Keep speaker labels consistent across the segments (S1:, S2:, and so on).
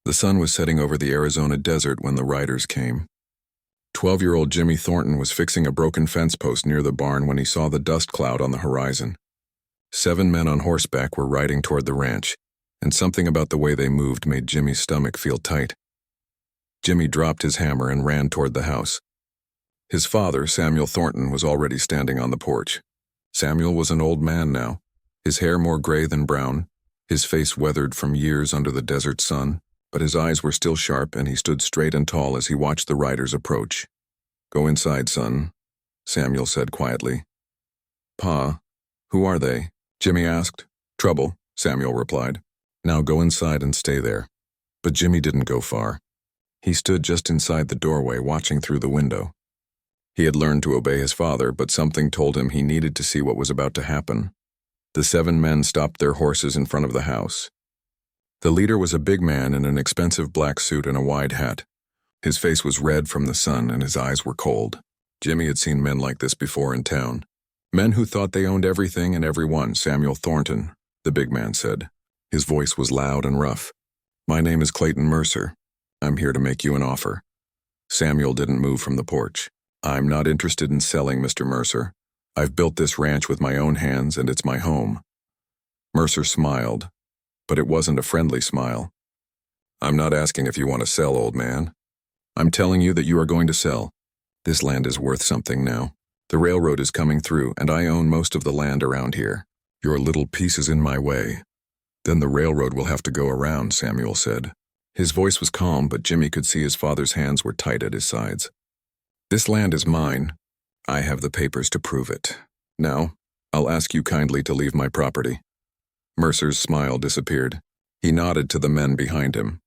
S1: The sun was setting over the Arizona desert when the riders came. 12-year-old Jimmy Thornton was fixing a broken fence post near the barn when he saw the dust cloud on the horizon. 7 men on horseback were riding toward the ranch, and something about the way they moved made Jimmy's stomach feel tight. Jimmy dropped his hammer and ran toward the house. His father, Samuel Thornton, was already standing on the porch. Samuel was an old man now, his hair more gray than brown, his face weathered from years under the desert sun, but his eyes were still sharp and he stood straight and tall as he watched the riders approach. "Go inside, son," Samuel said quietly. "Pa, who are they?" Jimmy asked. "Trouble," Samuel replied. "Now go inside and stay there." But Jimmy didn't go far. He stood just inside the doorway watching through the window. He had learned to obey his father, but something told him he needed to see what was about to happen. The 7 men stopped their horses in front of the house. The leader was a big man in an expensive black suit and a wide hat. His face was red from the sun and his eyes were cold. Jimmy had seen men like this before in town. Men who thought they owned everything and everyone. "Samuel Thornton," the big man said. His voice was loud and rough. "My name is Clayton Mercer. I'm here to make you an offer." Samuel didn't move from the porch. "I'm not interested in selling, Mr. Mercer. I've built this ranch with my own hands and it's my home." Mercer smiled, but it wasn't a friendly smile. "I'm not asking if you want to sell, old man. I'm telling you that you are going to sell. This land is worth something now. The railroad is coming through, and I own most of the land around here. Your little piece is in my way." "Then the railroad will have to go around," Samuel said. His voice was calm, but Jimmy could see his father's hands were tight at his sides. "This land is mine. I have the papers to prove it. Now, I'll ask you kindly to leave my property." Mercer's smile disappeared. He nodded to the men behind him.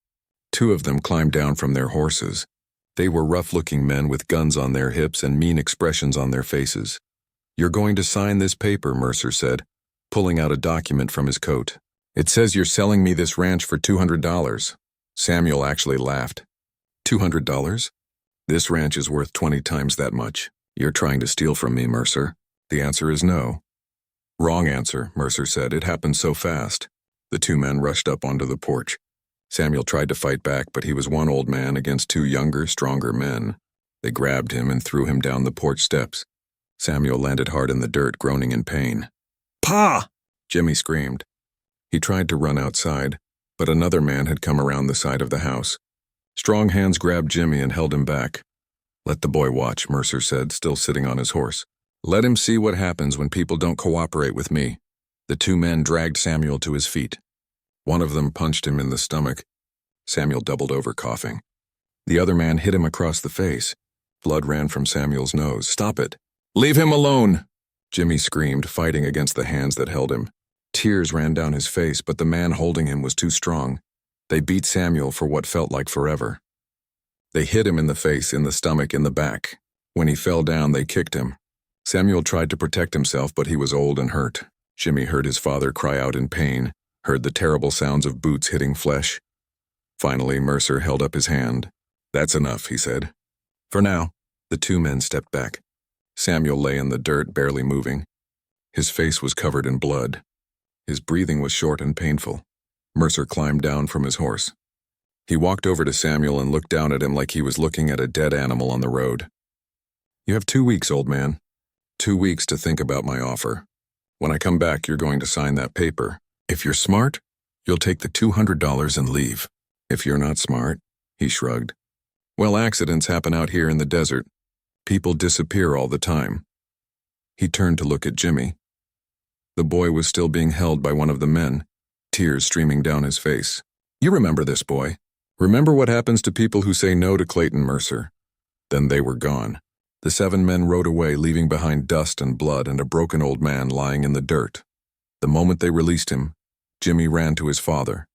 S1: 2 of them climbed down from their horses. They were rough-looking men with guns on their hips and mean expressions on their faces. "You're going to sign this paper," Mercer said, pulling out a document from his coat. "It says you're selling me this ranch for $200. Samuel actually laughed. "$200? This ranch is worth 20 times that much. You're trying to steal from me, Mercer." "The answer is no." "Wrong answer," Mercer said. "It happened so fast." The 2 men rushed up onto the porch. Samuel tried to fight back, but he was one old man against 2 younger, stronger men. They grabbed him and threw him down the porch steps. Samuel landed hard in the dirt, groaning in pain. "Pa!" Jimmy screamed. He tried to run outside, but another man had come around the side of the house. Strong hands grabbed Jimmy and held him back. "Let the boy watch," Mercer said, still sitting on his horse. "Let him see what happens when people don't cooperate with me." The 2 men dragged Samuel to his feet. One of them punched him in the stomach. Samuel doubled over, coughing. The other man hit him across the face. Blood ran from Samuel's nose. "Stop it! Leave him alone!" Jimmy screamed, fighting against the hands that held him. Tears ran down his face, but the man holding him was too strong. They beat Samuel for what felt like forever. They hit him in the face, in the stomach, in the back. When he fell down, they kicked him. Samuel tried to protect himself, but he was old and hurt. Jimmy heard his father cry out in pain, heard the terrible sounds of boots hitting flesh. Finally, Mercer held up his hand. "That's enough," he said. "For now." The 2 men stepped back. Samuel lay in the dirt, barely moving. His face was covered in blood. His breathing was short and painful. Mercer climbed down from his horse. He walked over to Samuel and looked down at him like he was looking at a dead animal on the road. "You have 2 weeks, old man. 2 weeks to think about my offer. When I come back, you're going to sign that paper. If you're smart, you'll take the $200 and leave. If you're not smart," he shrugged. "Well, accidents happen out here in the desert. People disappear all the time." He turned to look at Jimmy. The boy was still being held by one of the men, tears streaming down his face. "You remember this, boy. Remember what happens to people who say no to Clayton Mercer." Then they were gone. The 7 men rode away, leaving behind dust and blood and a broken old man lying in the dirt. The moment they released him, Jimmy ran to his father.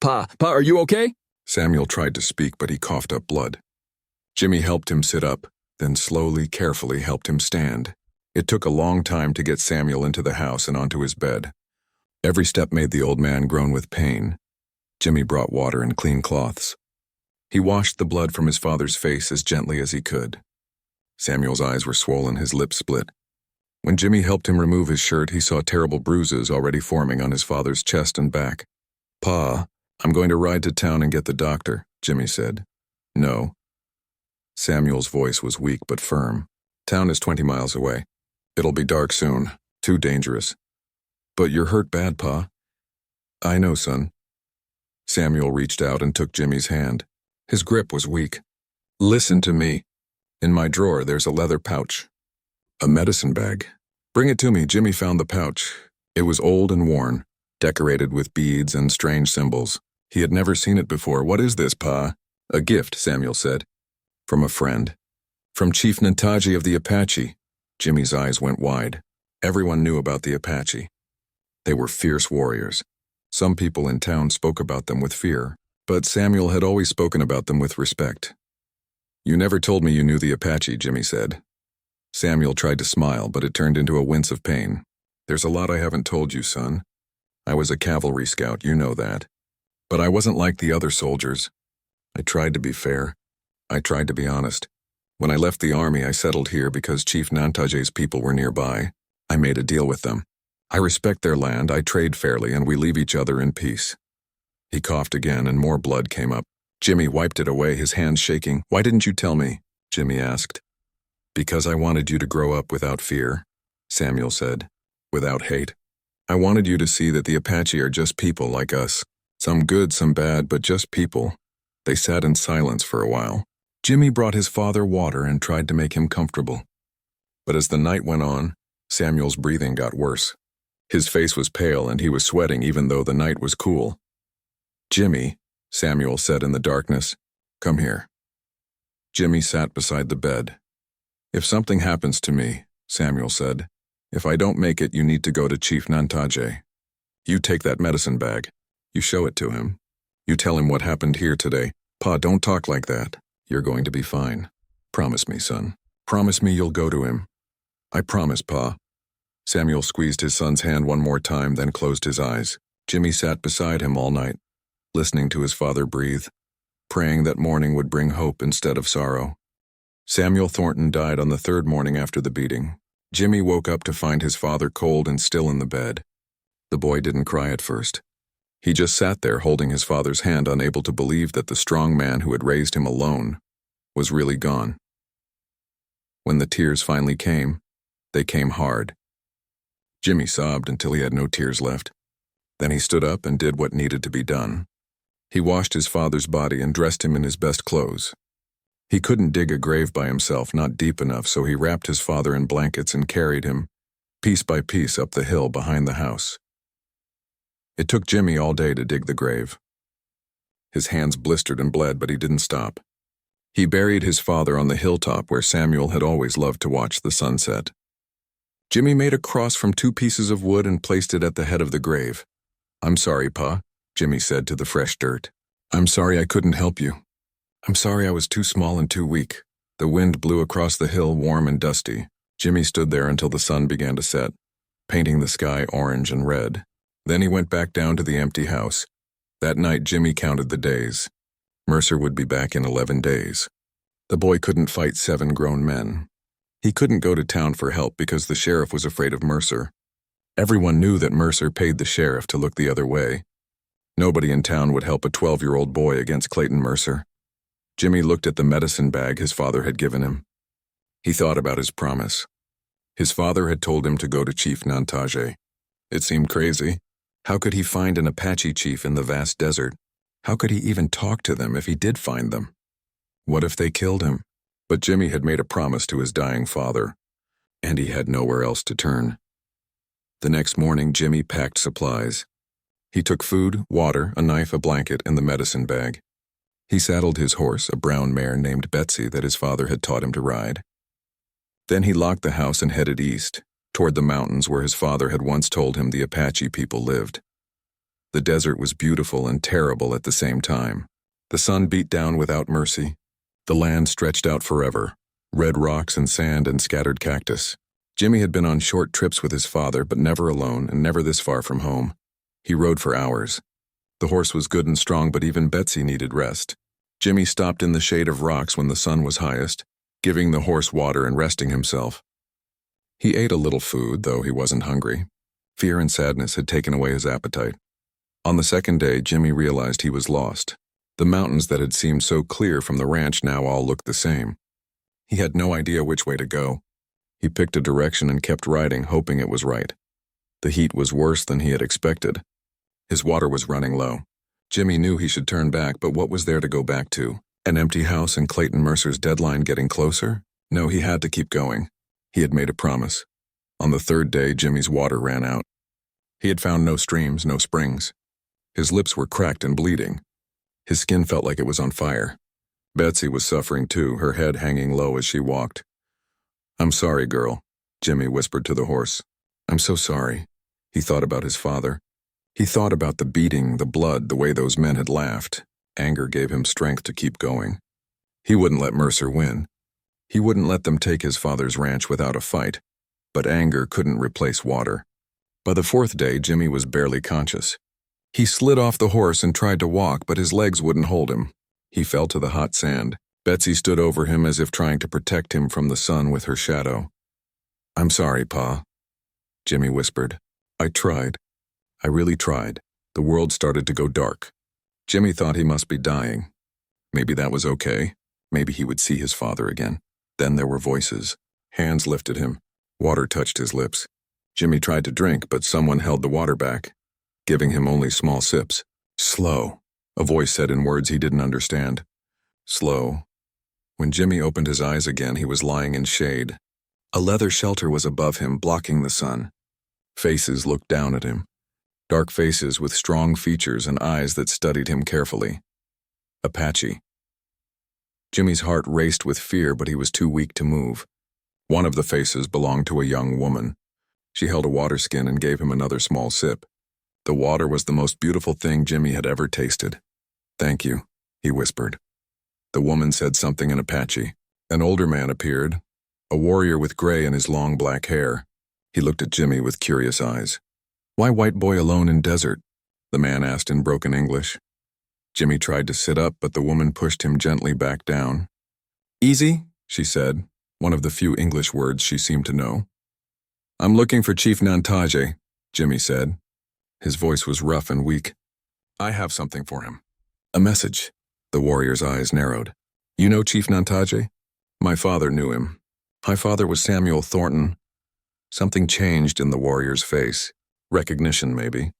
S2: Pa, are you okay?"
S1: Samuel tried to speak, but he coughed up blood. Jimmy helped him sit up, then slowly, carefully helped him stand. It took a long time to get Samuel into the house and onto his bed. Every step made the old man groan with pain. Jimmy brought water and clean cloths. He washed the blood from his father's face as gently as he could. Samuel's eyes were swollen, his lips split. When Jimmy helped him remove his shirt, he saw terrible bruises already forming on his father's chest and back. "Pa, I'm going to ride to town and get the doctor, Jimmy said. No. Samuel's voice was weak but firm. Town is 20 miles away. It'll be dark soon. Too dangerous. But you're hurt bad, Pa. I know, son. Samuel reached out and took Jimmy's hand. His grip was weak. Listen to me. In my drawer, there's a leather pouch. A medicine bag. Bring it to me. Jimmy found the pouch. It was old and worn, decorated with beads and strange symbols. He had never seen it before. What is this, Pa? A gift, Samuel said. From a friend. From Chief Nataji of the Apache. Jimmy's eyes went wide. Everyone knew about the Apache. They were fierce warriors. Some people in town spoke about them with fear, but Samuel had always spoken about them with respect. You never told me you knew the Apache, Jimmy said. Samuel tried to smile, but it turned into a wince of pain. There's a lot I haven't told you, son. I was a cavalry scout, you know that. But I wasn't like the other soldiers. I tried to be fair. I tried to be honest. When I left the army, I settled here because Chief Nantaje's people were nearby. I made a deal with them. I respect their land, I trade fairly, and we leave each other in peace. He coughed again, and more blood came up. Jimmy wiped it away, his hands shaking. Why didn't you tell me? Jimmy asked. Because I wanted you to grow up without fear, Samuel said. Without hate. I wanted you to see that the Apache are just people like us. Some good, some bad, but just people. They sat in silence for a while. Jimmy brought his father water and tried to make him comfortable. But as the night went on, Samuel's breathing got worse. His face was pale and he was sweating even though the night was cool. Jimmy, Samuel said in the darkness, come here. Jimmy sat beside the bed. If something happens to me, Samuel said, if I don't make it, you need to go to Chief Nantaje. You take that medicine bag. You show it to him. You tell him what happened here today. Pa, don't talk like that. You're going to be fine. Promise me, son. Promise me you'll go to him. I promise, Pa. Samuel squeezed his son's hand one more time, then closed his eyes. Jimmy sat beside him all night, listening to his father breathe, praying that morning would bring hope instead of sorrow. Samuel Thornton died on the third morning after the beating. Jimmy woke up to find his father cold and still in the bed. The boy didn't cry at first. He just sat there holding his father's hand, unable to believe that the strong man who had raised him alone was really gone. When the tears finally came, they came hard. Jimmy sobbed until he had no tears left. Then he stood up and did what needed to be done. He washed his father's body and dressed him in his best clothes. He couldn't dig a grave by himself, not deep enough, so he wrapped his father in blankets and carried him, piece by piece, up the hill behind the house. It took Jimmy all day to dig the grave. His hands blistered and bled, but he didn't stop. He buried his father on the hilltop where Samuel had always loved to watch the sunset. Jimmy made a cross from 2 pieces of wood and placed it at the head of the grave. I'm sorry, Pa, Jimmy said to the fresh dirt. I'm sorry I couldn't help you. I'm sorry I was too small and too weak. The wind blew across the hill, warm and dusty. Jimmy stood there until the sun began to set, painting the sky orange and red. Then he went back down to the empty house. That night, Jimmy counted the days. Mercer would be back in 11 days. The boy couldn't fight 7 grown men. He couldn't go to town for help because the sheriff was afraid of Mercer. Everyone knew that Mercer paid the sheriff to look the other way. Nobody in town would help a 12-year-old boy against Clayton Mercer. Jimmy looked at the medicine bag his father had given him. He thought about his promise. His father had told him to go to Chief Nantaje. It seemed crazy. How could he find an Apache chief in the vast desert? How could he even talk to them if he did find them? What if they killed him? But Jimmy had made a promise to his dying father, and he had nowhere else to turn. The next morning, Jimmy packed supplies. He took food, water, a knife, a blanket, and the medicine bag. He saddled his horse, a brown mare named Betsy that his father had taught him to ride. Then he locked the house and headed east, toward the mountains where his father had once told him the Apache people lived. The desert was beautiful and terrible at the same time. The sun beat down without mercy. The land stretched out forever, red rocks and sand and scattered cactus. Jimmy had been on short trips with his father, but never alone and never this far from home. He rode for hours. The horse was good and strong, but even Betsy needed rest. Jimmy stopped in the shade of rocks when the sun was highest, giving the horse water and resting himself. He ate a little food, though he wasn't hungry. Fear and sadness had taken away his appetite. On the second day, Jimmy realized he was lost. The mountains that had seemed so clear from the ranch now all looked the same. He had no idea which way to go. He picked a direction and kept riding, hoping it was right. The heat was worse than he had expected. His water was running low. Jimmy knew he should turn back, but what was there to go back to? An empty house and Clayton Mercer's deadline getting closer? No, he had to keep going. He had made a promise. On the third day, Jimmy's water ran out. He had found no streams, no springs. His lips were cracked and bleeding. His skin felt like it was on fire. Betsy was suffering too, her head hanging low as she walked. "I'm sorry, girl," Jimmy whispered to the horse. "I'm so sorry." He thought about his father. He thought about the beating, the blood, the way those men had laughed. Anger gave him strength to keep going. He wouldn't let Mercer win. He wouldn't let them take his father's ranch without a fight. But anger couldn't replace water. By the fourth day, Jimmy was barely conscious. He slid off the horse and tried to walk, but his legs wouldn't hold him. He fell to the hot sand. Betsy stood over him as if trying to protect him from the sun with her shadow. "I'm sorry, Pa," Jimmy whispered. "I tried. I really tried." The world started to go dark. Jimmy thought he must be dying. Maybe that was okay. Maybe he would see his father again. Then there were voices. Hands lifted him. Water touched his lips. Jimmy tried to drink, but someone held the water back, giving him only small sips. "Slow," a voice said in words he didn't understand. Slow. When Jimmy opened his eyes again, he was lying in shade. A leather shelter was above him, blocking the sun. Faces looked down at him. Dark faces with strong features and eyes that studied him carefully. Apache. Jimmy's heart raced with fear, but he was too weak to move. One of the faces belonged to a young woman. She held a water skin and gave him another small sip. The water was the most beautiful thing Jimmy had ever tasted. "Thank you," he whispered. The woman said something in Apache. An older man appeared, a warrior with gray in his long black hair. He looked at Jimmy with curious eyes. "Why white boy alone in desert?" the man asked in broken English. Jimmy tried to sit up, but the woman pushed him gently back down. "Easy," she said, one of the few English words she seemed to know. "I'm looking for Chief Nantaje," Jimmy said. His voice was rough and weak. "I have something for him." "A message." The warrior's eyes narrowed. "You know Chief Nantaje?" "My father knew him. My father was Samuel Thornton." Something changed in the warrior's face. Recognition, maybe.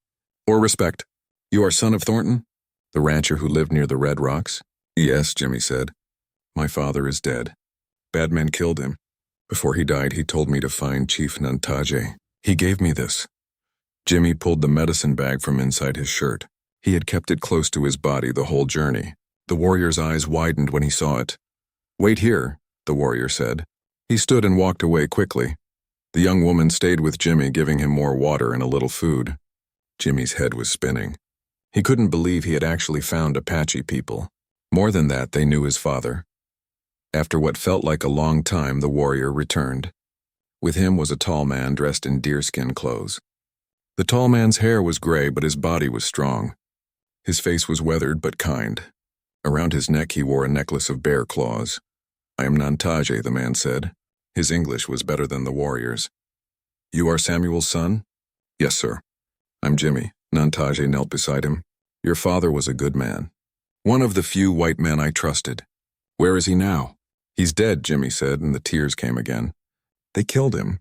S1: "Or respect." "You are son of Thornton? The rancher who lived near the Red Rocks?" "Yes," Jimmy said. "My father is dead. Bad men killed him. Before he died, he told me to find Chief Nantaje. He gave me this." Jimmy pulled the medicine bag from inside his shirt. He had kept it close to his body the whole journey. The warrior's eyes widened when he saw it. "Wait here," the warrior said. He stood and walked away quickly. The young woman stayed with Jimmy, giving him more water and a little food. Jimmy's head was spinning. He couldn't believe he had actually found Apache people. More than that, they knew his father. After what felt like a long time, the warrior returned. With him was a tall man dressed in deerskin clothes. The tall man's hair was gray, but his body was strong. His face was weathered but kind. Around his neck he wore a necklace of bear claws. "I am Nantaje," the man said. His English was better than the warrior's. "You are Samuel's son?" "Yes, sir." "I'm Jimmy." Nantaje knelt beside him. "Your father was a good man. One of the few white men I trusted. Where is he now?" "He's dead," Jimmy said, and the tears came again. "They killed him.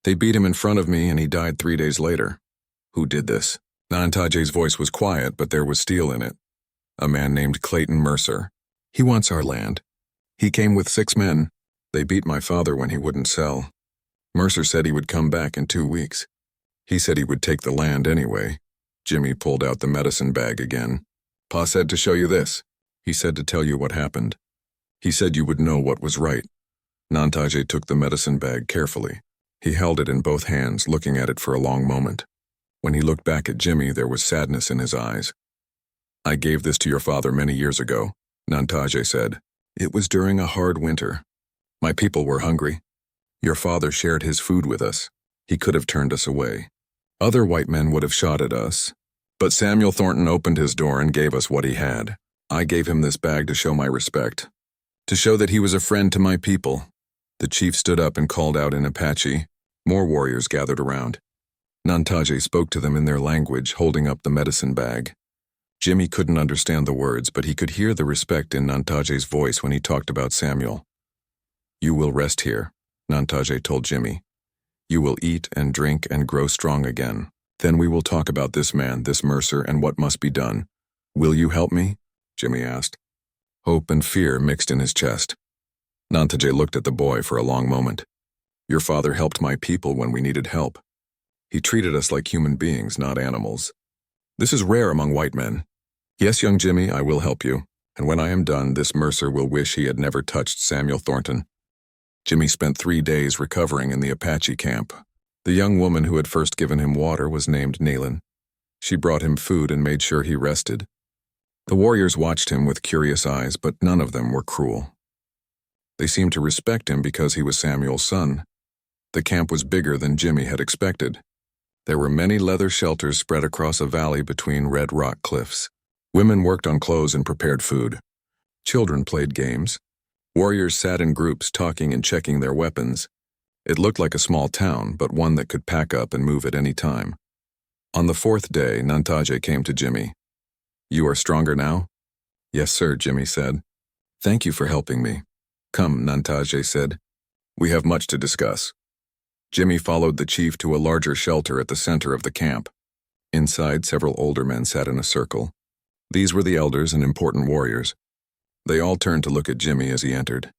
S1: They beat him in front of me, and he died 3 days later." "Who did this?" Nantaje's voice was quiet, but there was steel in it. "A man named Clayton Mercer. He wants our land. He came with 6 men. They beat my father when he wouldn't sell. Mercer said he would come back in 2 weeks. He said he would take the land anyway." Jimmy pulled out the medicine bag again. "Pa said to show you this. He said to tell you what happened. He said you would know what was right." Nantaje took the medicine bag carefully. He held it in both hands, looking at it for a long moment. When he looked back at Jimmy, there was sadness in his eyes. "I gave this to your father many years ago," Nantaje said. "It was during a hard winter. My people were hungry. Your father shared his food with us. He could have turned us away. Other white men would have shot at us. But Samuel Thornton opened his door and gave us what he had. I gave him this bag to show my respect, to show that he was a friend to my people." The chief stood up and called out in Apache. More warriors gathered around. Nantaje spoke to them in their language, holding up the medicine bag. Jimmy couldn't understand the words, but he could hear the respect in Nantaje's voice when he talked about Samuel. "You will rest here," Nantaje told Jimmy. "You will eat and drink and grow strong again. Then we will talk about this man, this Mercer, and what must be done. Will you help me?" Jimmy asked. Hope and fear mixed in his chest. Nantaje looked at the boy for a long moment. "Your father helped my people when we needed help. He treated us like human beings, not animals. This is rare among white men. Yes, young Jimmy, I will help you, and when I am done, this Mercer will wish he had never touched Samuel Thornton." Jimmy spent 3 days recovering in the Apache camp. The young woman who had first given him water was named Naylan. She brought him food and made sure he rested. The warriors watched him with curious eyes, but none of them were cruel. They seemed to respect him because he was Samuel's son. The camp was bigger than Jimmy had expected. There were many leather shelters spread across a valley between red rock cliffs. Women worked on clothes and prepared food. Children played games. Warriors sat in groups talking and checking their weapons. It looked like a small town, but one that could pack up and move at any time. On the 4th day, Nantaje came to Jimmy. "You are stronger now?" "Yes, sir," Jimmy said. "Thank you for helping me." "Come," Nantaje said. "We have much to discuss." Jimmy followed the chief to a larger shelter at the center of the camp. Inside, several older men sat in a circle. These were the elders and important warriors. They all turned to look at Jimmy as he entered.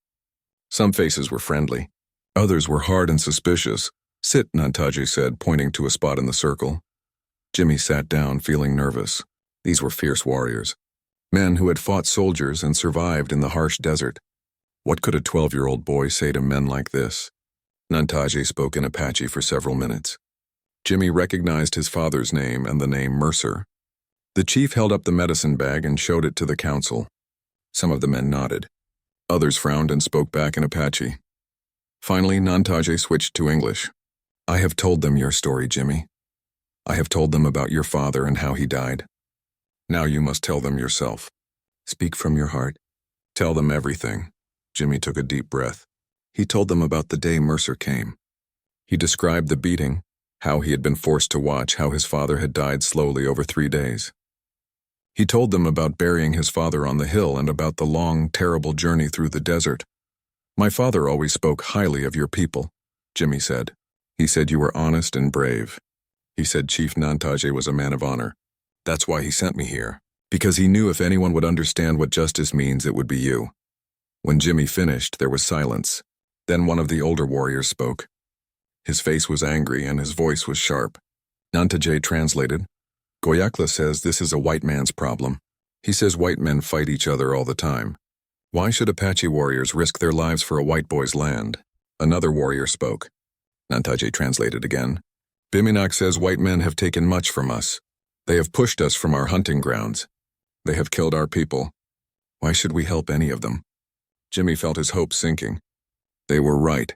S1: Some faces were friendly. Others were hard and suspicious. "Sit," Nantaje said, pointing to a spot in the circle. Jimmy sat down, feeling nervous. These were fierce warriors. Men who had fought soldiers and survived in the harsh desert. What could a 12-year-old boy say to men like this? Nantaje spoke in Apache for several minutes. Jimmy recognized his father's name and the name Mercer. The chief held up the medicine bag and showed it to the council. Some of the men nodded. Others frowned and spoke back in Apache. Finally, Nantaje switched to English. "I have told them your story, Jimmy. I have told them about your father and how he died. Now you must tell them yourself. Speak from your heart. Tell them everything." Jimmy took a deep breath. He told them about the day Mercer came. He described the beating, how he had been forced to watch how his father had died slowly over 3 days. He told them about burying his father on the hill and about the long, terrible journey through the desert. "My father always spoke highly of your people," Jimmy said. "He said you were honest and brave. He said Chief Nantaje was a man of honor. That's why he sent me here, because he knew if anyone would understand what justice means, it would be you." When Jimmy finished, there was silence. Then one of the older warriors spoke. His face was angry and his voice was sharp. Nantaje translated. "Goyakla says this is a white man's problem. He says white men fight each other all the time. Why should Apache warriors risk their lives for a white boy's land?" Another warrior spoke. Nantaje translated again. "Biminak says white men have taken much from us. They have pushed us from our hunting grounds. They have killed our people. Why should we help any of them?" Jimmy felt his hopes sinking. They were right.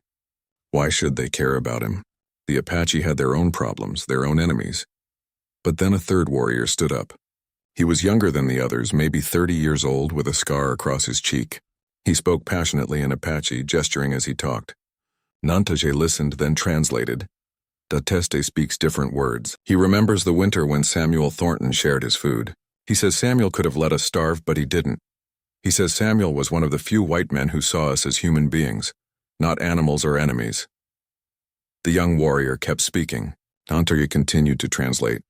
S1: Why should they care about him? The Apache had their own problems, their own enemies. But then a third warrior stood up. He was younger than the others, maybe 30 years old, with a scar across his cheek. He spoke passionately in Apache, gesturing as he talked. Nantaje listened, then translated. Dateste speaks different words. He remembers the winter when Samuel Thornton shared his food. He says Samuel could have let us starve, but he didn't. He says Samuel was one of the few white men who saw us as human beings, not animals or enemies. The young warrior kept speaking. Nantaje continued to translate.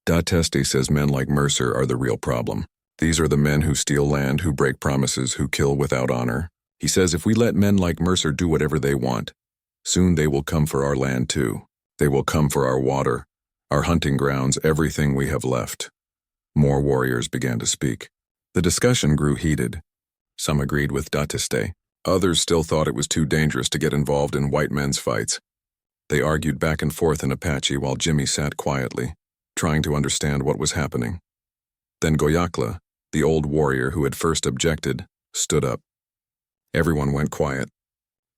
S1: Dateste says men like Mercer are the real problem. These are the men who steal land, who break promises, who kill without honor. He says if we let men like Mercer do whatever they want, soon they will come for our land too. They will come for our water, our hunting grounds, everything we have left. More warriors began to speak. The discussion grew heated. Some agreed with Dateste. Others still thought it was too dangerous to get involved in white men's fights. They argued back and forth in Apache while Jimmy sat quietly, trying to understand what was happening. Then Goyakla, the old warrior who had first objected, stood up. Everyone went quiet.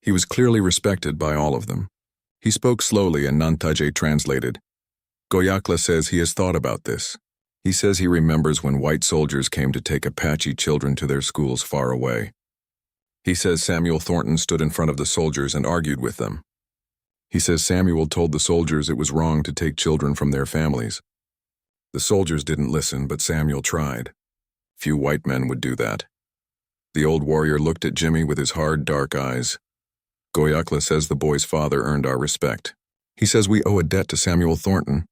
S1: He was clearly respected by all of them. He spoke slowly and Nantaje translated. Goyakla says he has thought about this. He says he remembers when white soldiers came to take Apache children to their schools far away. He says Samuel Thornton stood in front of the soldiers and argued with them. He says Samuel told the soldiers it was wrong to take children from their families. The soldiers didn't listen, but Samuel tried. Few white men would do that. The old warrior looked at Jimmy with his hard, dark eyes. Goyakla says the boy's father earned our respect. He says we owe a debt to Samuel Thornton.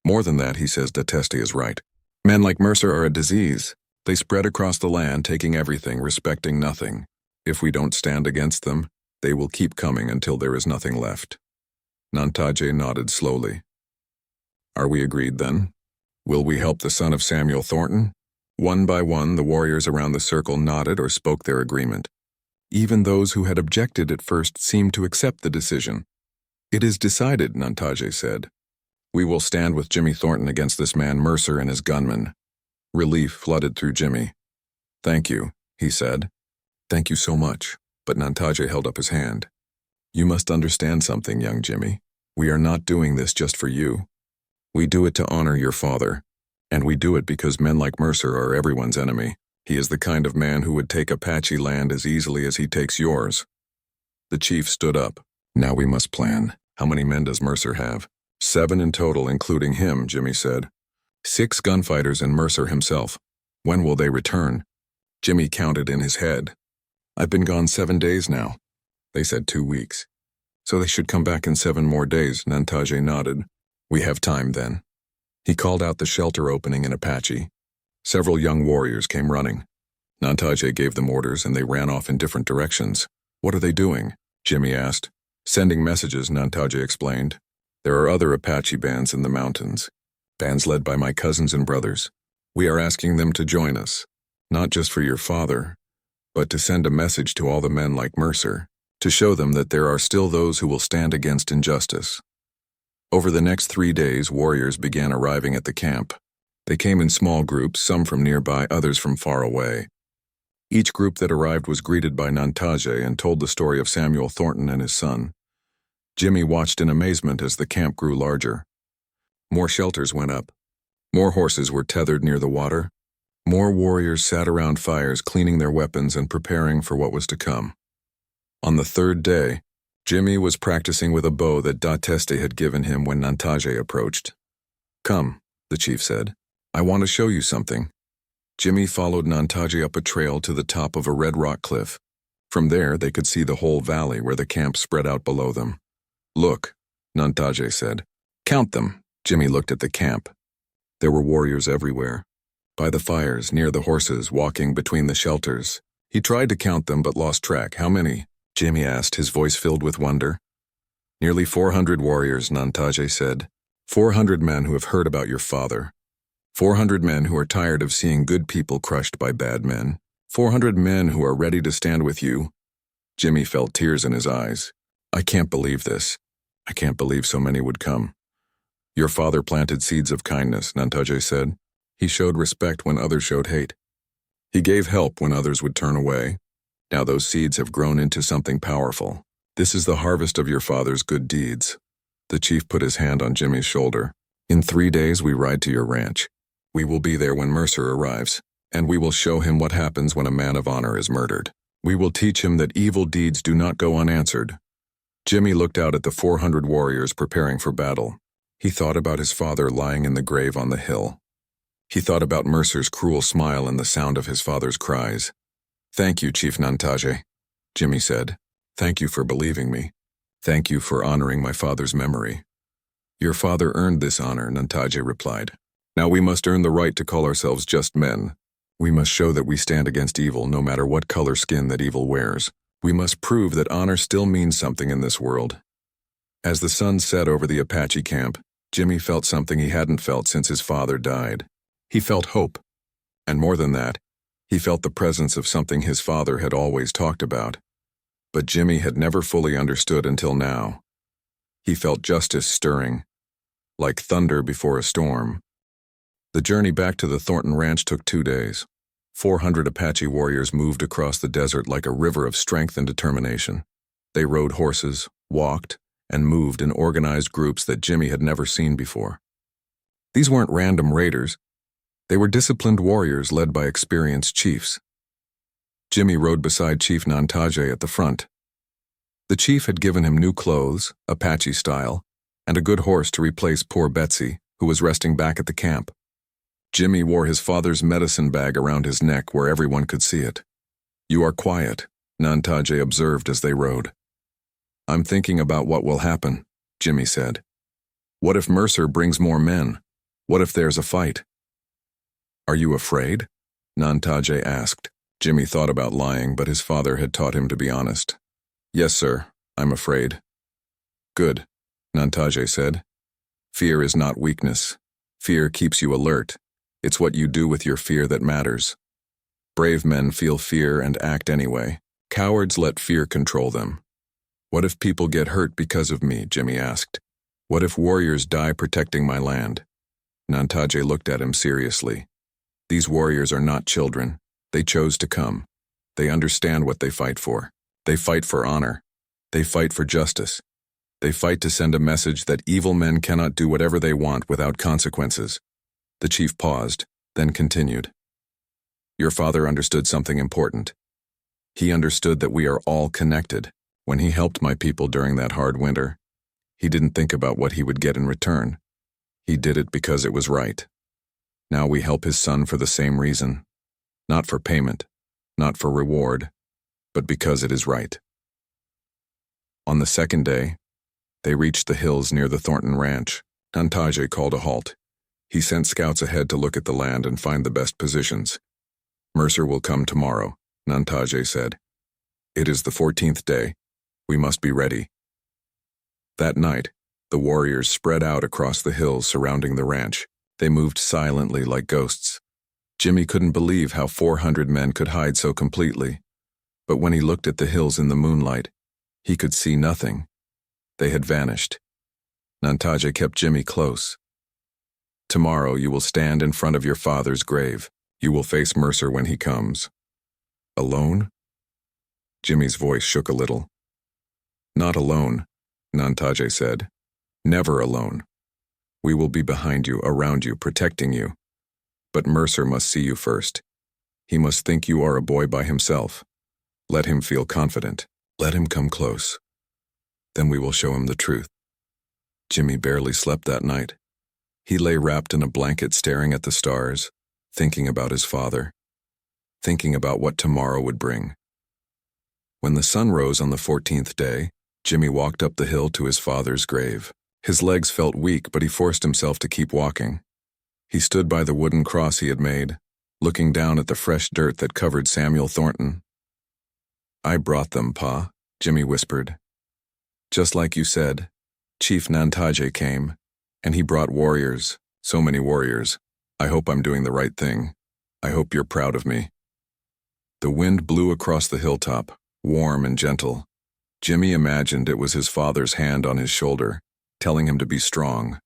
S1: More than that, he says Datesti is right. Men like Mercer are a disease. They spread across the land, taking everything, respecting nothing. If we don't stand against them, they will keep coming until there is nothing left. Nantaje nodded slowly. Are we agreed then? Will we help the son of Samuel Thornton? One by one, the warriors around the circle nodded or spoke their agreement. Even those who had objected at first seemed to accept the decision. It is decided, Nantaje said. We will stand with Jimmy Thornton against this man Mercer and his gunmen. Relief flooded through Jimmy. Thank you, he said. Thank you so much, but Nantaje held up his hand. You must understand something, young Jimmy. We are not doing this just for you. We do it to honor your father, and we do it because men like Mercer are everyone's enemy. He is the kind of man who would take Apache land as easily as he takes yours. The chief stood up. Now we must plan. How many men does Mercer have? 7 in total, including him, Jimmy said. 6 gunfighters and Mercer himself. When will they return? Jimmy counted in his head. I've been gone 7 days now. They said 2 weeks. So they should come back in 7 more days, Nantaje nodded. We have time then. He called out the shelter opening in Apache. Several young warriors came running. Nantaje gave them orders and they ran off in different directions. What are they doing? Jimmy asked. Sending messages, Nantaje explained. There are other Apache bands in the mountains. Bands led by my cousins and brothers. We are asking them to join us. Not just for your father, but to send a message to all the men like Mercer, to show them that there are still those who will stand against injustice. Over the next 3 days, warriors began arriving at the camp. They came in small groups, some from nearby, others from far away. Each group that arrived was greeted by Nantaje and told the story of Samuel Thornton and his son. Jimmy watched in amazement as the camp grew larger. More shelters went up. More horses were tethered near the water. More warriors sat around fires cleaning their weapons and preparing for what was to come. On the 3rd day, Jimmy was practicing with a bow that Datesti had given him when Nantaje approached. Come, the chief said. I want to show you something. Jimmy followed Nantaje up a trail to the top of a red rock cliff. From there, they could see the whole valley where the camp spread out below them. Look, Nantaje said. Count them. Jimmy looked at the camp. There were warriors everywhere. By the fires, near the horses, walking between the shelters. He tried to count them but lost track. How many? Jimmy asked, his voice filled with wonder. Nearly 400 warriors, Nantaje said. 400 men who have heard about your father. 400 men who are tired of seeing good people crushed by bad men. 400 men who are ready to stand with you. Jimmy felt tears in his eyes. I can't believe this. I can't believe so many would come. Your father planted seeds of kindness, Nantaje said. He showed respect when others showed hate. He gave help when others would turn away. Now those seeds have grown into something powerful. This is the harvest of your father's good deeds. The chief put his hand on Jimmy's shoulder. In 3 days we ride to your ranch. We will be there when Mercer arrives, and we will show him what happens when a man of honor is murdered. We will teach him that evil deeds do not go unanswered. Jimmy looked out at the 400 warriors preparing for battle. He thought about his father lying in the grave on the hill. He thought about Mercer's cruel smile and the sound of his father's cries. Thank you, Chief Nantaje, Jimmy said. Thank you for believing me. Thank you for honoring my father's memory. Your father earned this honor, Nantaje replied. Now we must earn the right to call ourselves just men. We must show that we stand against evil no matter what color skin that evil wears. We must prove that honor still means something in this world. As the sun set over the Apache camp, Jimmy felt something he hadn't felt since his father died. He felt hope. And more than that, he felt the presence of something his father had always talked about. But Jimmy had never fully understood until now. He felt justice stirring, like thunder before a storm. The journey back to the Thornton Ranch took 2 days. 400 Apache warriors moved across the desert like a river of strength and determination. They rode horses, walked, and moved in organized groups that Jimmy had never seen before. These weren't random raiders. They were disciplined warriors led by experienced chiefs. Jimmy rode beside Chief Nantaje at the front. The chief had given him new clothes, Apache style, and a good horse to replace poor Betsy, who was resting back at the camp. Jimmy wore his father's medicine bag around his neck where everyone could see it. "You are quiet," Nantaje observed as they rode. "I'm thinking about what will happen," Jimmy said. "What if Mercer brings more men? What if there's a fight?" "Are you afraid?" Nantaje asked. Jimmy thought about lying, but his father had taught him to be honest. "Yes, sir, I'm afraid." "Good," Nantaje said. "Fear is not weakness. Fear keeps you alert. It's what you do with your fear that matters. Brave men feel fear and act anyway. Cowards let fear control them." "What if people get hurt because of me?" Jimmy asked. "What if warriors die protecting my land?" Nantaje looked at him seriously. "These warriors are not children. They chose to come. They understand what they fight for. They fight for honor. They fight for justice. They fight to send a message that evil men cannot do whatever they want without consequences." The chief paused, then continued. "Your father understood something important. He understood that we are all connected. When he helped my people during that hard winter, he didn't think about what he would get in return. He did it because it was right. Now we help his son for the same reason. Not for payment, not for reward, but because it is right." On the second day, they reached the hills near the Thornton Ranch. Nantaje called a halt. He sent scouts ahead to look at the land and find the best positions. "Mercer will come tomorrow," Nantaje said. "It is the 14th day. We must be ready." That night, the warriors spread out across the hills surrounding the ranch. They moved silently like ghosts. Jimmy couldn't believe how 400 men could hide so completely. But when he looked at the hills in the moonlight, he could see nothing. They had vanished. Nantaje kept Jimmy close. "Tomorrow you will stand in front of your father's grave. You will face Mercer when he comes." "Alone?" Jimmy's voice shook a little. "Not alone," Nantaje said. "Never alone. We will be behind you, around you, protecting you. But Mercer must see you first. He must think you are a boy by himself. Let him feel confident. Let him come close. Then we will show him the truth." Jimmy barely slept that night. He lay wrapped in a blanket staring at the stars, thinking about his father, thinking about what tomorrow would bring. When the sun rose on the 14th day, Jimmy walked up the hill to his father's grave. His legs felt weak, but he forced himself to keep walking. He stood by the wooden cross he had made, looking down at the fresh dirt that covered Samuel Thornton. "I brought them, Pa," Jimmy whispered. "Just like you said, Chief Nantaje came, and he brought warriors, so many warriors. I hope I'm doing the right thing. I hope you're proud of me." The wind blew across the hilltop, warm and gentle. Jimmy imagined it was his father's hand on his shoulder, telling him to be strong.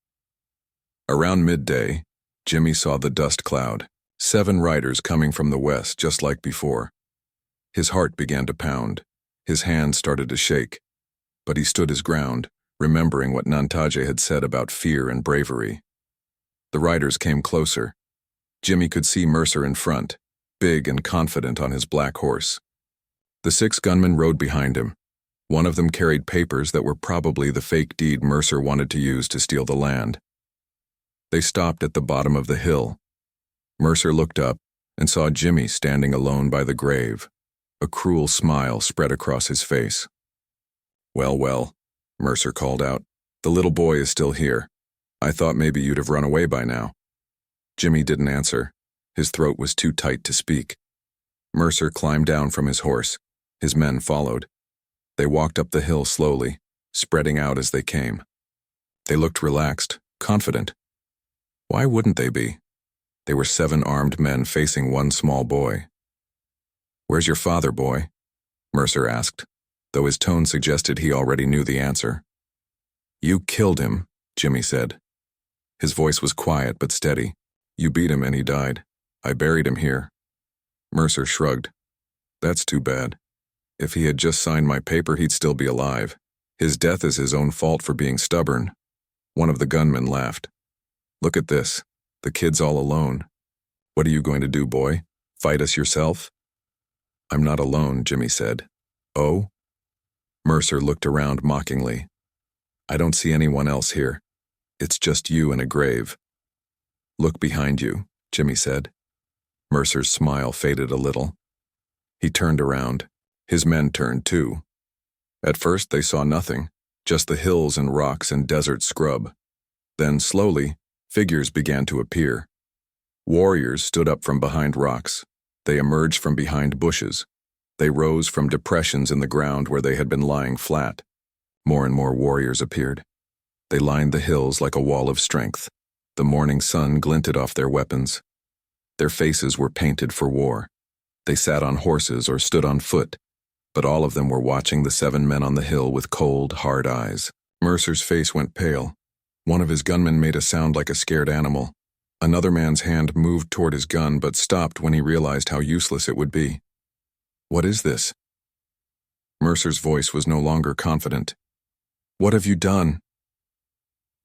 S1: Around midday, Jimmy saw the dust cloud, 7 riders coming from the west just like before. His heart began to pound. His hands started to shake. But he stood his ground, remembering what Nantaje had said about fear and bravery. The riders came closer. Jimmy could see Mercer in front, big and confident on his black horse. The 6 gunmen rode behind him. One of them carried papers that were probably the fake deed Mercer wanted to use to steal the land. They stopped at the bottom of the hill. Mercer looked up and saw Jimmy standing alone by the grave. A cruel smile spread across his face. "Well, well," Mercer called out. "The little boy is still here. I thought maybe you'd have run away by now." Jimmy didn't answer. His throat was too tight to speak. Mercer climbed down from his horse. His men followed. They walked up the hill slowly, spreading out as they came. They looked relaxed, confident. Why wouldn't they be? They were 7 armed men facing one small boy. "Where's your father, boy?" Mercer asked, though his tone suggested he already knew the answer. "You killed him," Jimmy said. His voice was quiet but steady. "You beat him and he died. I buried him here." Mercer shrugged. "That's too bad. If he had just signed my paper, he'd still be alive. His death is his own fault for being stubborn." One of the gunmen laughed. "Look at this. The kid's all alone. What are you going to do, boy? Fight us yourself?" "I'm not alone," Jimmy said. "Oh?" Mercer looked around mockingly. I don't see anyone else here. It's just you and a grave. Look behind you, Jimmy said. Mercer's smile faded a little. He turned around. His men turned too. At first they saw nothing, just the hills and rocks and desert scrub. Then, slowly, figures began to appear. Warriors stood up from behind rocks. They emerged from behind bushes. They rose from depressions in the ground where they had been lying flat. More and more warriors appeared. They lined the hills like a wall of strength. The morning sun glinted off their weapons. Their faces were painted for war. They sat on horses or stood on foot, but all of them were watching the 7 men on the hill with cold, hard eyes. Mercer's face went pale. One of his gunmen made a sound like a scared animal. Another man's hand moved toward his gun but stopped when he realized how useless it would be. What is this? Mercer's voice was no longer confident. What have you done?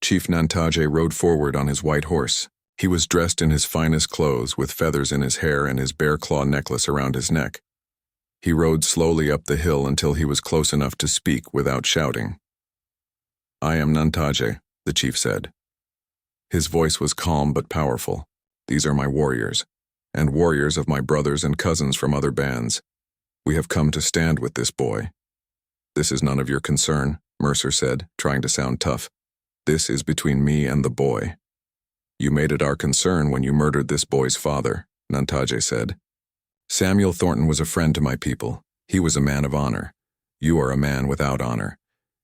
S1: Chief Nantaje rode forward on his white horse. He was dressed in his finest clothes with feathers in his hair and his bear claw necklace around his neck. He rode slowly up the hill until he was close enough to speak without shouting. I am Nantaje, the chief said. His voice was calm but powerful. These are my warriors, and warriors of my brothers and cousins from other bands. We have come to stand with this boy. This is none of your concern, Mercer said, trying to sound tough. This is between me and the boy. You made it our concern when you murdered this boy's father, Nantaje said. Samuel Thornton was a friend to my people. He was a man of honor. You are a man without honor.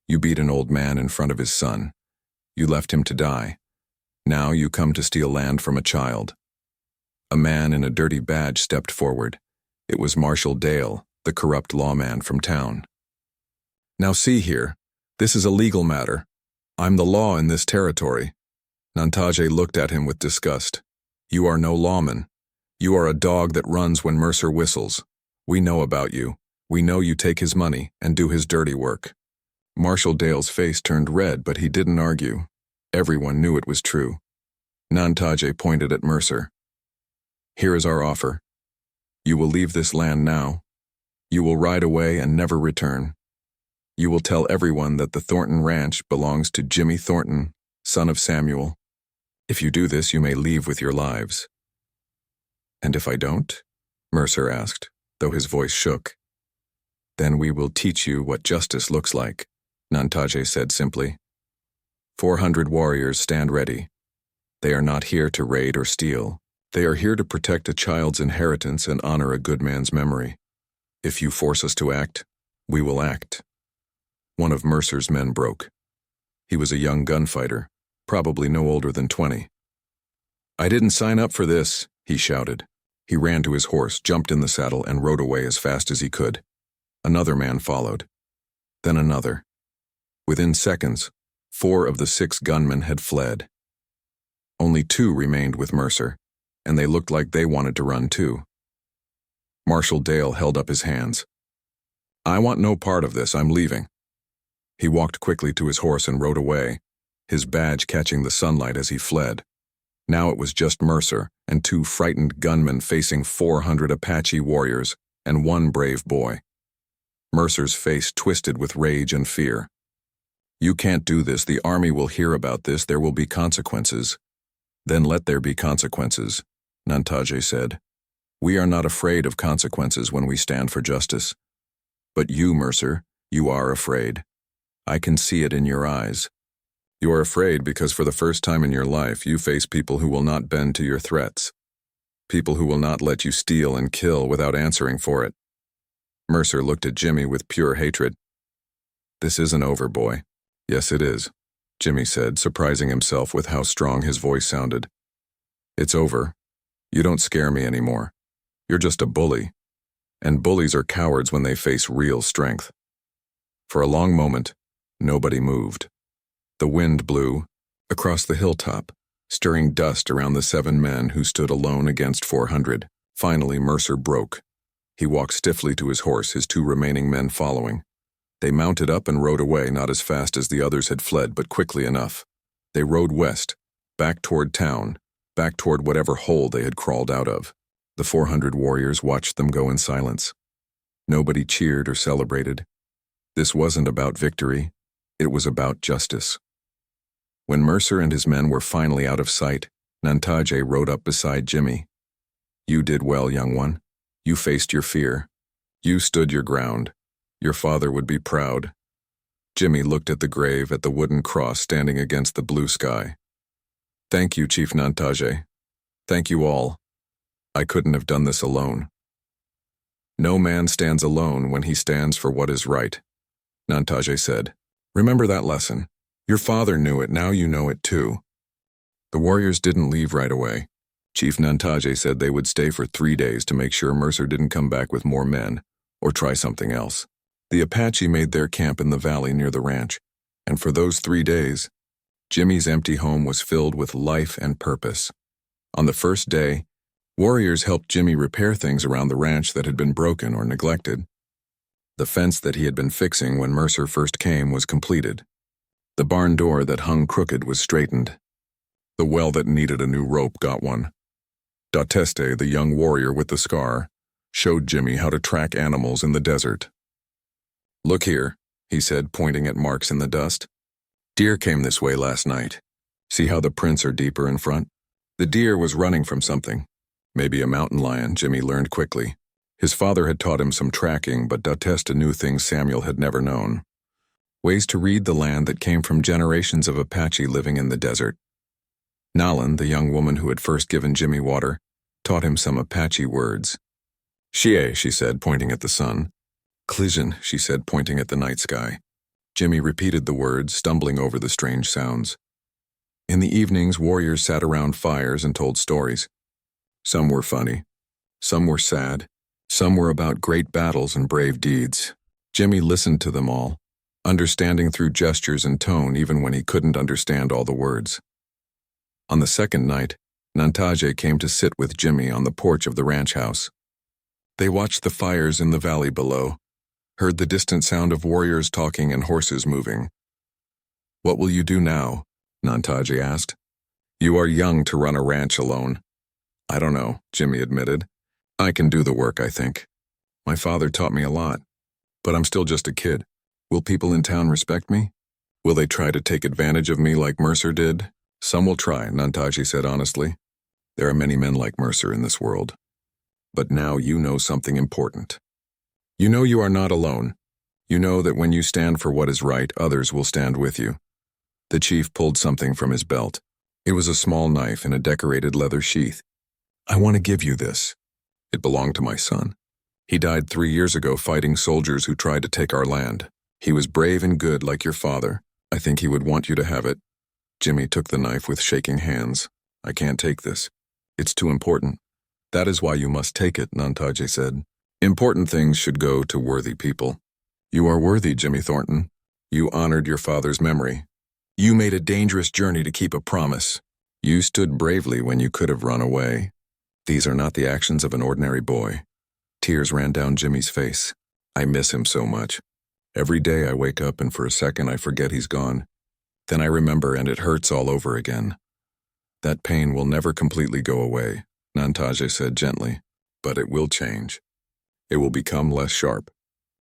S1: You beat an old man in front of his son. You left him to die. Now you come to steal land from a child. A man in a dirty badge stepped forward. It was Marshal Dale, the corrupt lawman from town. Now see here, this is a legal matter. I'm the law in this territory. Nantaje looked at him with disgust. You are no lawman. You are a dog that runs when Mercer whistles. We know about you. We know you take his money and do his dirty work. Marshal Dale's face turned red, but he didn't argue. Everyone knew it was true. Nantaje pointed at Mercer. Here is our offer. You will leave this land now. You will ride away and never return. You will tell everyone that the Thornton Ranch belongs to Jimmy Thornton, son of Samuel. If you do this, you may leave with your lives. And if I don't? Mercer asked, though his voice shook. Then we will teach you what justice looks like, Nantaje said simply. 400 warriors stand ready. They are not here to raid or steal. They are here to protect a child's inheritance and honor a good man's memory. If you force us to act, we will act. One of Mercer's men broke. He was a young gunfighter, probably no older than 20. I didn't sign up for this, he shouted. He ran to his horse, jumped in the saddle, and rode away as fast as he could. Another man followed. Then another. Within seconds, 4 of the 6 gunmen had fled. Only 2 remained with Mercer, and they looked like they wanted to run too. Marshal Dale held up his hands. I want no part of this, I'm leaving. He walked quickly to his horse and rode away, his badge catching the sunlight as he fled. Now it was just Mercer and 2 frightened gunmen facing 400 Apache warriors and 1 brave boy. Mercer's face twisted with rage and fear. You can't do this, the army will hear about this, there will be consequences. Then let there be consequences, Nantaje said. We are not afraid of consequences when we stand for justice. But you, Mercer, you are afraid. I can see it in your eyes. You are afraid because for the first time in your life you face people who will not bend to your threats. People who will not let you steal and kill without answering for it. Mercer looked at Jimmy with pure hatred. This isn't over, boy. Yes, it is, Jimmy said, surprising himself with how strong his voice sounded. It's over. You don't scare me anymore. You're just a bully. And bullies are cowards when they face real strength. For a long moment, nobody moved. The wind blew across the hilltop, stirring dust around the 7 men who stood alone against 400. Finally, Mercer broke. He walked stiffly to his horse, his 2 remaining men following. They mounted up and rode away, not as fast as the others had fled, but quickly enough. They rode west, back toward town, back toward whatever hole they had crawled out of. The 400 warriors watched them go in silence. Nobody cheered or celebrated. This wasn't about victory, it was about justice. When Mercer and his men were finally out of sight, Nantaje rode up beside Jimmy. You did well, young one. You faced your fear. You stood your ground. Your father would be proud. Jimmy looked at the grave, at the wooden cross standing against the blue sky. Thank you, Chief Nantaje. Thank you all. I couldn't have done this alone. No man stands alone when he stands for what is right, Nantaje said. Remember that lesson. Your father knew it, now you know it too. The warriors didn't leave right away. Chief Nantaje said they would stay for 3 days to make sure Mercer didn't come back with more men, or try something else. The Apache made their camp in the valley near the ranch, and for those 3 days, Jimmy's empty home was filled with life and purpose. On the first day, warriors helped Jimmy repair things around the ranch that had been broken or neglected. The fence that he had been fixing when Mercer first came was completed. The barn door that hung crooked was straightened. The well that needed a new rope got one. Dateste, the young warrior with the scar, showed Jimmy how to track animals in the desert. Look here, he said, pointing at marks in the dust. Deer came this way last night. See how the prints are deeper in front? The deer was running from something. Maybe a mountain lion, Jimmy learned quickly. His father had taught him some tracking, but Dateste knew things Samuel had never known. Ways to read the land that came from generations of Apache living in the desert. Nalan, the young woman who had first given Jimmy water, taught him some Apache words. Shie, she said, pointing at the sun. Klijan, she said, pointing at the night sky. Jimmy repeated the words, stumbling over the strange sounds. In the evenings, warriors sat around fires and told stories. Some were funny. Some were sad. Some were about great battles and brave deeds. Jimmy listened to them all, understanding through gestures and tone even when he couldn't understand all the words. On the second night, Nantaje came to sit with Jimmy on the porch of the ranch house. They watched the fires in the valley below, heard the distant sound of warriors talking and horses moving. What will you do now? Nantaje asked. You are young to run a ranch alone. I don't know, Jimmy admitted. I can do the work, I think. My father taught me a lot, but I'm still just a kid. Will people in town respect me? Will they try to take advantage of me like Mercer did? Some will try, Nantaje said honestly. There are many men like Mercer in this world. But now you know something important. You know you are not alone. You know that when you stand for what is right, others will stand with you. The chief pulled something from his belt. It was a small knife in a decorated leather sheath. I want to give you this. It belonged to my son. He died 3 years ago fighting soldiers who tried to take our land. He was brave and good like your father. I think he would want you to have it. Jimmy took the knife with shaking hands. I can't take this. It's too important. That is why you must take it, Nantaje said. Important things should go to worthy people. You are worthy, Jimmy Thornton. You honored your father's memory. You made a dangerous journey to keep a promise. You stood bravely when you could have run away. These are not the actions of an ordinary boy. Tears ran down Jimmy's face. I miss him so much. Every day I wake up and for a second I forget he's gone. Then I remember and it hurts all over again. That pain will never completely go away, Nantaje said gently, but it will change. It will become less sharp.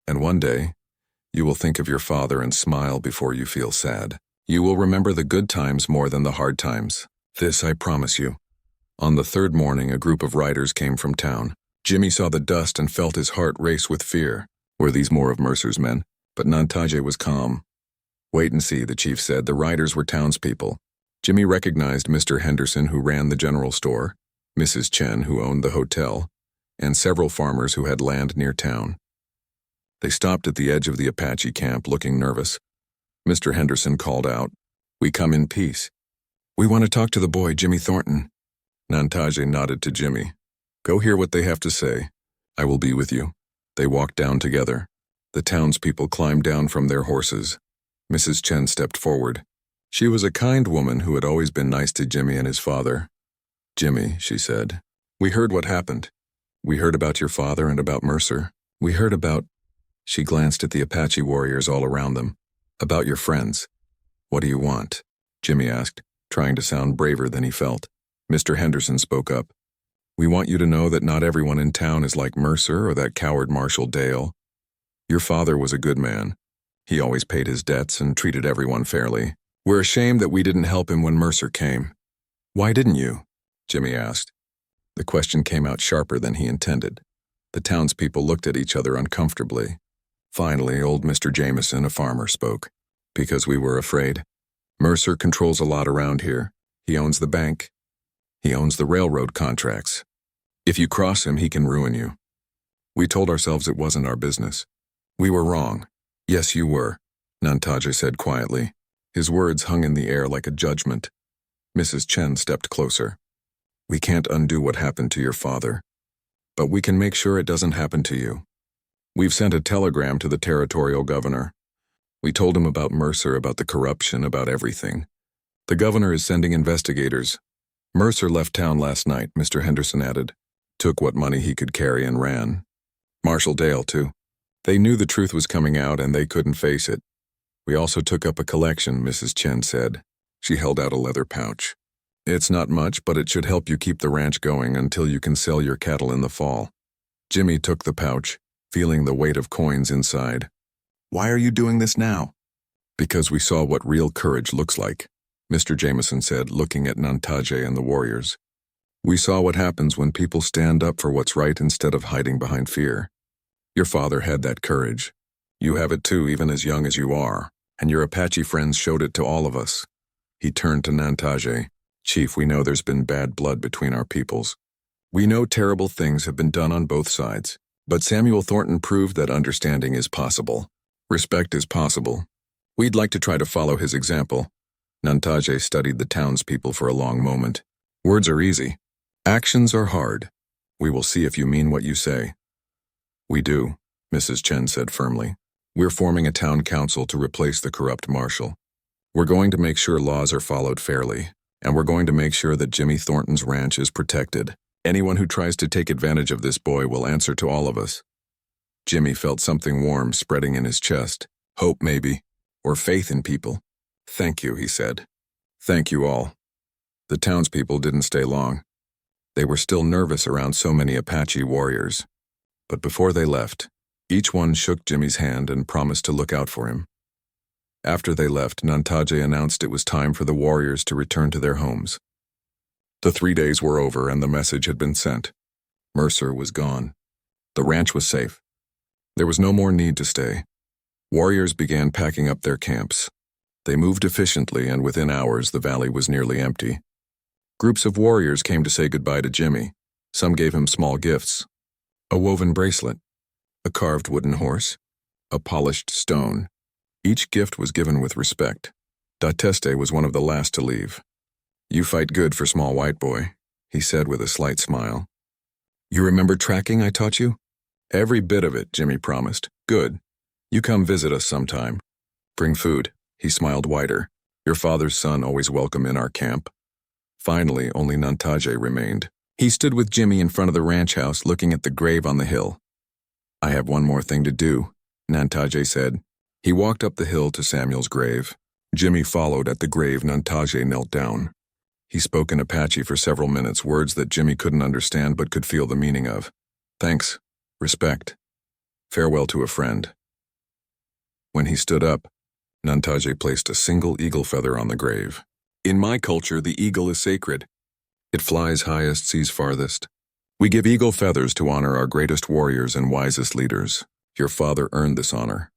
S1: And one day, you will think of your father and smile before you feel sad. You will remember the good times more than the hard times. This I promise you. On the third morning, a group of riders came from town. Jimmy saw the dust and felt his heart race with fear. Were these more of Mercer's men? But Nantaje was calm. Wait and see, the chief said. The riders were townspeople. Jimmy recognized Mr. Henderson, who ran the general store, Mrs. Chen, who owned the hotel, and several farmers who had land near town. They stopped at the edge of the Apache camp, looking nervous. Mr. Henderson called out, "We come in peace. We want to talk to the boy, Jimmy Thornton." Nantaje nodded to Jimmy. "Go hear what they have to say. I will be with you." They walked down together. The townspeople climbed down from their horses. Mrs. Chen stepped forward. She was a kind woman who had always been nice to Jimmy and his father. "Jimmy," she said, "we heard what happened. We heard about your father and about Mercer. We heard about—" She glanced at the Apache warriors all around them. "About your friends. What do you want?" Jimmy asked, trying to sound braver than he felt. Mr. Henderson spoke up. "We want you to know that not everyone in town is like Mercer or that coward Marshall Dale. Your father was a good man. He always paid his debts and treated everyone fairly. We're ashamed that we didn't help him when Mercer came." "Why didn't you?" Jimmy asked. The question came out sharper than he intended. The townspeople looked at each other uncomfortably. Finally, old Mr. Jameson, a farmer, spoke. "Because we were afraid. Mercer controls a lot around here. He owns the bank. He owns the railroad contracts. If you cross him, he can ruin you. We told ourselves it wasn't our business. We were wrong." "Yes, you were," Nantaja said quietly. His words hung in the air like a judgment. Mrs. Chen stepped closer. "We can't undo what happened to your father, but we can make sure it doesn't happen to you. We've sent a telegram to the territorial governor. We told him about Mercer, about the corruption, about everything. The governor is sending investigators. Mercer left town last night," Mr. Henderson added. "Took what money he could carry and ran. Marshall Dale, too. They knew the truth was coming out and they couldn't face it. We also took up a collection," Mrs. Chen said. She held out a leather pouch. "It's not much, but it should help you keep the ranch going until you can sell your cattle in the fall." Jimmy took the pouch, feeling the weight of coins inside. "Why are you doing this now?" "Because we saw what real courage looks like," Mr. Jameson said, looking at Nantaja and the warriors. "We saw what happens when people stand up for what's right instead of hiding behind fear. Your father had that courage. You have it too, even as young as you are, and your Apache friends showed it to all of us." He turned to Nantaja. "Chief, we know there's been bad blood between our peoples. We know terrible things have been done on both sides, but Samuel Thornton proved that understanding is possible. Respect is possible. We'd like to try to follow his example." Nantaja studied the townspeople for a long moment. "Words are easy. Actions are hard. We will see if you mean what you say." "We do," Mrs. Chen said firmly. "We're forming a town council to replace the corrupt marshal. We're going to make sure laws are followed fairly, and we're going to make sure that Jimmy Thornton's ranch is protected. Anyone who tries to take advantage of this boy will answer to all of us." Jimmy felt something warm spreading in his chest. Hope, maybe, or faith in people. "Thank you," he said. "Thank you all." The townspeople didn't stay long. They were still nervous around so many Apache warriors. But before they left, each one shook Jimmy's hand and promised to look out for him. After they left, Nantaja announced it was time for the warriors to return to their homes. The 3 days were over and the message had been sent. Mercer was gone. The ranch was safe. There was no more need to stay. Warriors began packing up their camps. They moved efficiently, and within hours the valley was nearly empty. Groups of warriors came to say goodbye to Jimmy. Some gave him small gifts. A woven bracelet, a carved wooden horse, a polished stone. Each gift was given with respect. Dateste was one of the last to leave. "You fight good for small white boy," he said with a slight smile. "You remember tracking I taught you?" "Every bit of it," Jimmy promised. "Good. You come visit us sometime. Bring food." He smiled wider. "Your father's son always welcome in our camp." Finally, only Nantaja remained. He stood with Jimmy in front of the ranch house looking at the grave on the hill. "I have one more thing to do," Nantaja said. He walked up the hill to Samuel's grave. Jimmy followed. At the grave, Nantaja knelt down. He spoke in Apache for several minutes, words that Jimmy couldn't understand but could feel the meaning of. "Thanks. Respect. Farewell to a friend." When he stood up, Nantaja placed a single eagle feather on the grave. "In my culture, the eagle is sacred. It flies highest, sees farthest. We give eagle feathers to honor our greatest warriors and wisest leaders. Your father earned this honor."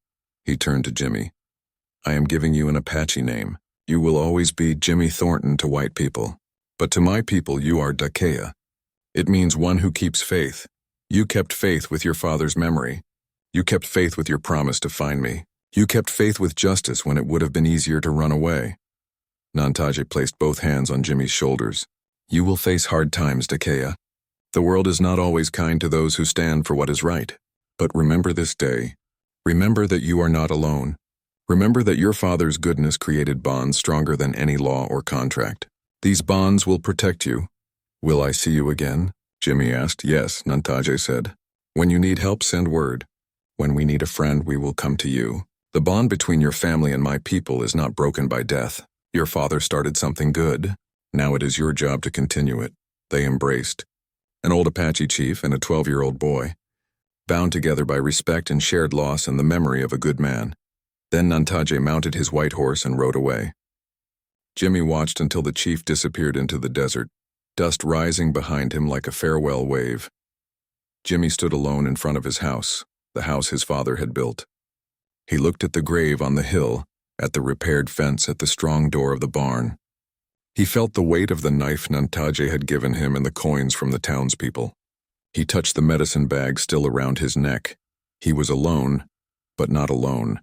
S1: He turned to Jimmy. "I am giving you an Apache name. You will always be Jimmy Thornton to white people. But to my people, you are Dakea. It means one who keeps faith. You kept faith with your father's memory. You kept faith with your promise to find me. You kept faith with justice when it would have been easier to run away." Nantaja placed both hands on Jimmy's shoulders. "You will face hard times, Dakea. The world is not always kind to those who stand for what is right. But remember this day. Remember that you are not alone. Remember that your father's goodness created bonds stronger than any law or contract. These bonds will protect you." "Will I see you again?" Jimmy asked. "Yes," Nantaja said. "When you need help, send word. When we need a friend, we will come to you. The bond between your family and my people is not broken by death. Your father started something good. Now it is your job to continue it." They embraced. An old Apache chief and a 12-year-old boy, bound together by respect and shared loss and the memory of a good man. Then Nantaje mounted his white horse and rode away. Jimmy watched until the chief disappeared into the desert, dust rising behind him like a farewell wave. Jimmy stood alone in front of his house, the house his father had built. He looked at the grave on the hill, at the repaired fence at the strong door of the barn. He felt the weight of the knife Nantaje had given him and the coins from the townspeople. He touched the medicine bag still around his neck. He was alone, but not alone.